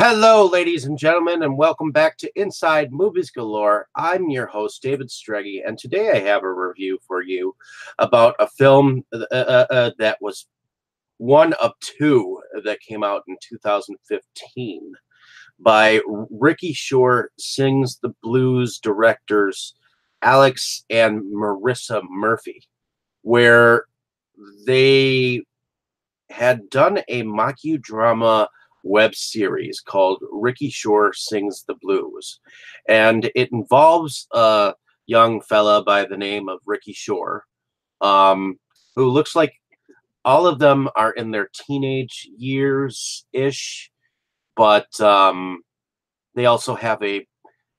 Hello, ladies and gentlemen, and welcome back to Inside Movies Galore. I'm your host, David Streggy, and today I have a review for you about a film that was one of two that came out in 2015 by Ricky Shore Sings the Blues directors Alex and Marissa Murphy, where they had done a mockudrama web series called Ricky Shore Sings the Blues. And it involves a young fella by the name of Ricky Shore, who looks like all of them are in their teenage years-ish, but they also have a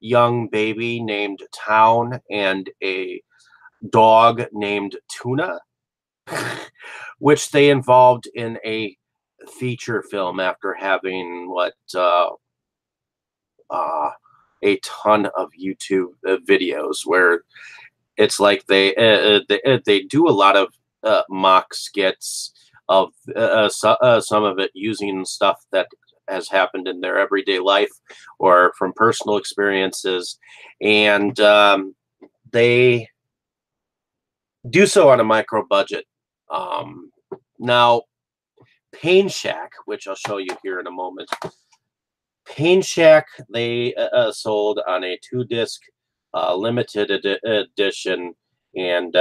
young baby named Town and a dog named Tuna, which they involved in a feature film after having a ton of YouTube videos where it's like they do a lot of mock skits of some of it using stuff that has happened in their everyday life or from personal experiences, and they do so on a micro budget. Now, Pain Shack, which I'll show you here in a moment. Pain Shack, they sold on a 2-disc limited edition, and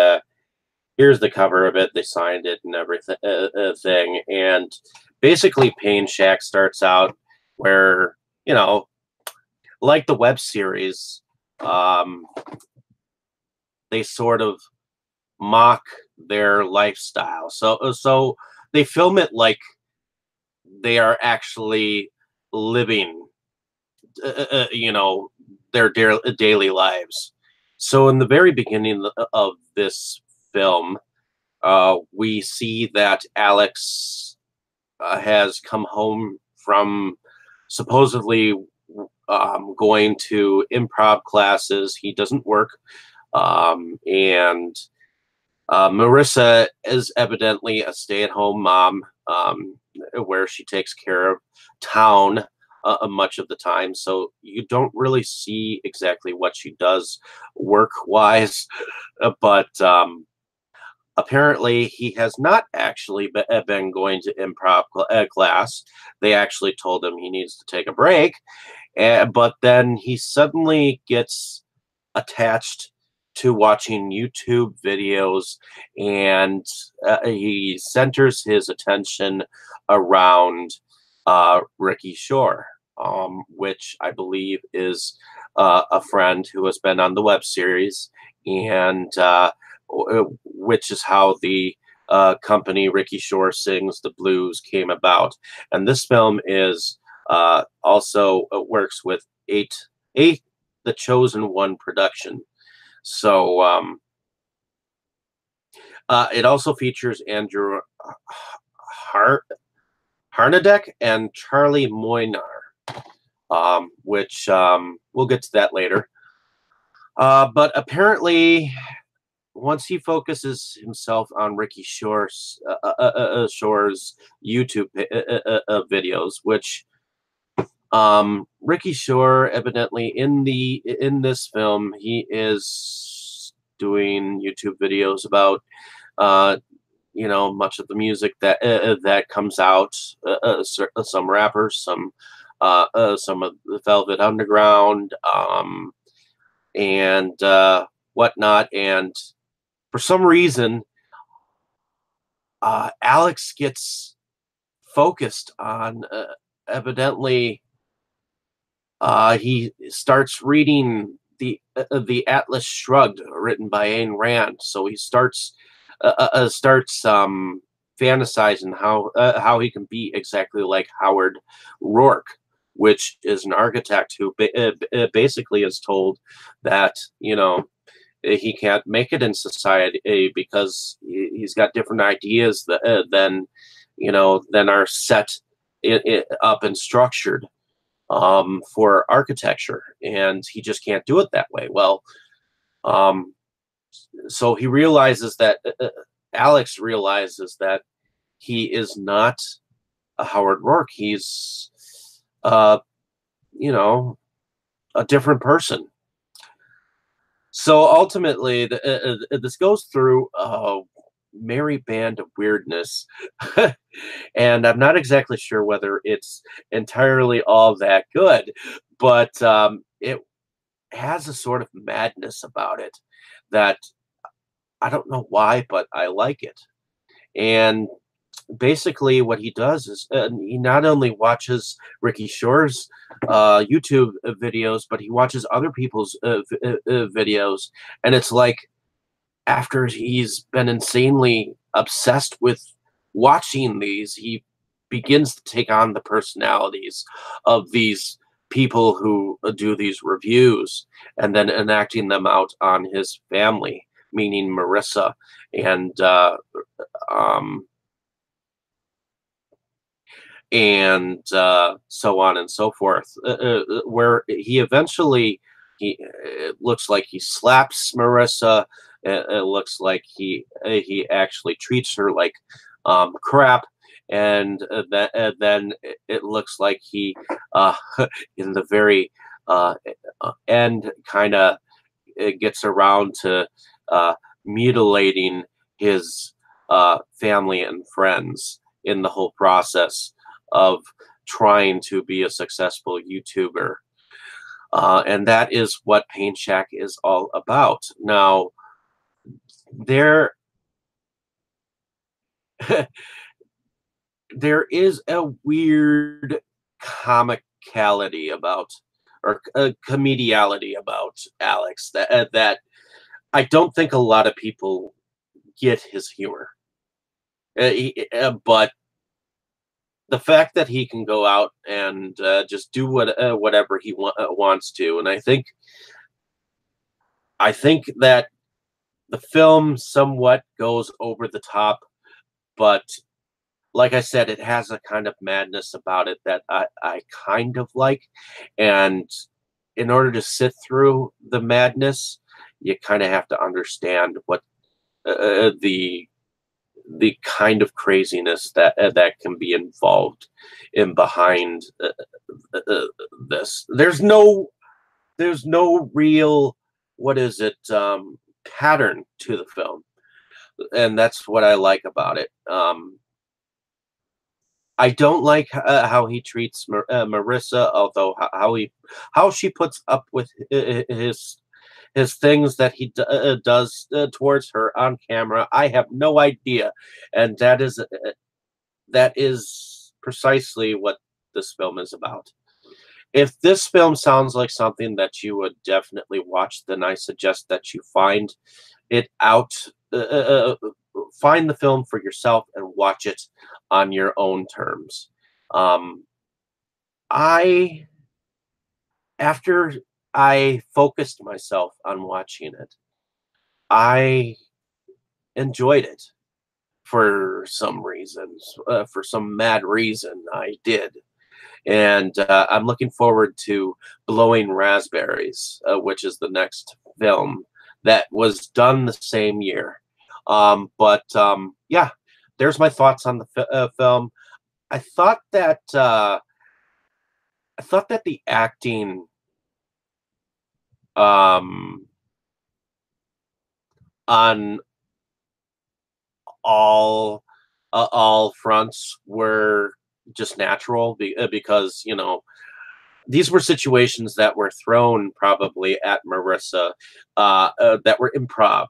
here's the cover of it. They signed it and everything. And basically, Pain Shack starts out where, like the web series, they sort of mock their lifestyle. So they film it like they are actually living, their daily lives. So in the very beginning of this film, we see that Alex has come home from supposedly going to improv classes. He doesn't work, and Marissa is evidently a stay-at-home mom, where she takes care of Town much of the time. So you don't really see exactly what she does work-wise, but apparently he has not actually been going to improv class. They actually told him he needs to take a break, but then he suddenly gets attached to watching YouTube videos, and he centers his attention around Ricky Shore, which I believe is a friend who has been on the web series, and which is how the company Ricky Shore Sings the Blues came about. And this film is also works with eight the Chosen One production. So it also features Andrew Harnadek and Charlie Moynar, which we'll get to that later. But apparently, once he focuses himself on Ricky Shore's YouTube videos, which Ricky Shore evidently in this film, he is doing YouTube videos about much of the music that that comes out, some rappers, some of the Velvet Underground, and whatnot. And for some reason, Alex gets focused on evidently. He starts reading the Atlas Shrugged, written by Ayn Rand. So he starts fantasizing how he can be exactly like Howard Rourke, which is an architect who basically is told that he can't make it in society because he's got different ideas than are set up and structured for architecture, and he just can't do it that way. Well, so he realizes that Alex realizes that he is not a Howard Rourke. He's uh, you know, a different person. So ultimately, this goes through a merry band of weirdness, and I'm not exactly sure whether it's entirely all that good, but it has a sort of madness about it that I don't know why, but I like it. And basically, what he does is he not only watches Ricky Shore's YouTube videos, but he watches other people's videos, and it's like after he's been insanely obsessed with watching these, he begins to take on the personalities of these people who do these reviews and then enacting them out on his family, meaning Marissa and um, so on and so forth. Where he eventually, it looks like he slaps Marissa. It looks like he actually treats her like crap, and then it looks like he, uh, in the very end, kind of gets around to uh, mutilating his family and friends in the whole process of trying to be a successful YouTuber. And that is what Pain Shack is all about. Now, there there is a weird comicality about, or a comediality about Alex that I don't think a lot of people get his humor. But the fact that he can go out and just do whatever he wants to, and I think that the film somewhat goes over the top, but like I said, it has a kind of madness about it that I kind of like, and in order to sit through the madness, you kind of have to understand what the kind of craziness that can be involved in behind this. There's no real, what is it, pattern to the film, and that's what I like about it. I don't like how he treats Marissa, although how she puts up with his things that he does towards her on camera. I have no idea, and that is precisely what this film is about. If this film sounds like something that you would definitely watch, then I suggest that you find it out, find the film for yourself and watch it on your own terms. Um, I, after I focused myself on watching it, I enjoyed it for some reasons, for some mad reason I did. And I'm looking forward to Blowing Raspberries, which is the next film that was done the same year. But yeah, there's my thoughts on the film. I thought that the acting um, on all all fronts were just natural because these were situations that were thrown probably at Marissa, that were improv,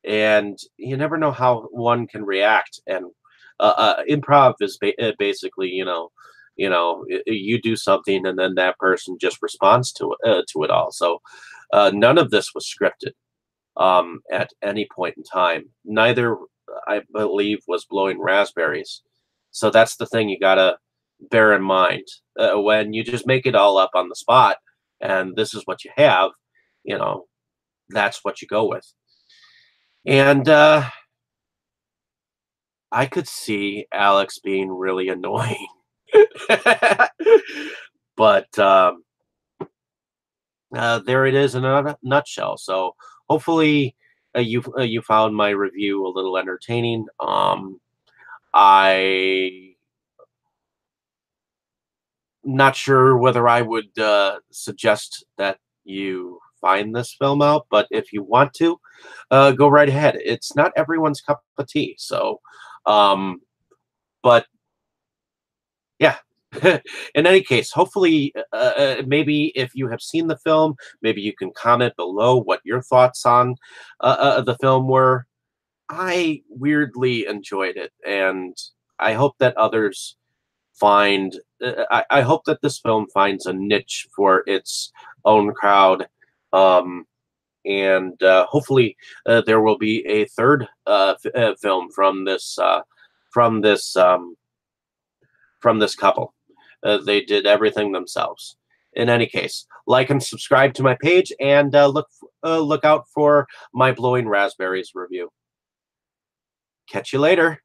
and you never know how one can react. And improv is basically, you do something and then that person just responds to it all. So none of this was scripted at any point in time. Neither, I believe, was Blowing Raspberries. So that's the thing you gotta bear in mind when you just make it all up on the spot, and this is what you have. You know, that's what you go with. And I could see Alex being really annoying, but there it is in a nutshell. So hopefully you found my review a little entertaining. I not sure whether I would suggest that you find this film out, but if you want to, go right ahead. It's not everyone's cup of tea, so um, but yeah. In any case, hopefully, maybe if you have seen the film, maybe you can comment below what your thoughts on the film were. I weirdly enjoyed it, and I hope that others find. I hope that this film finds a niche for its own crowd, and hopefully there will be a third film from this from this couple. They did everything themselves. In any case, like and subscribe to my page, and look out for my Blowing Raspberries review. Catch you later.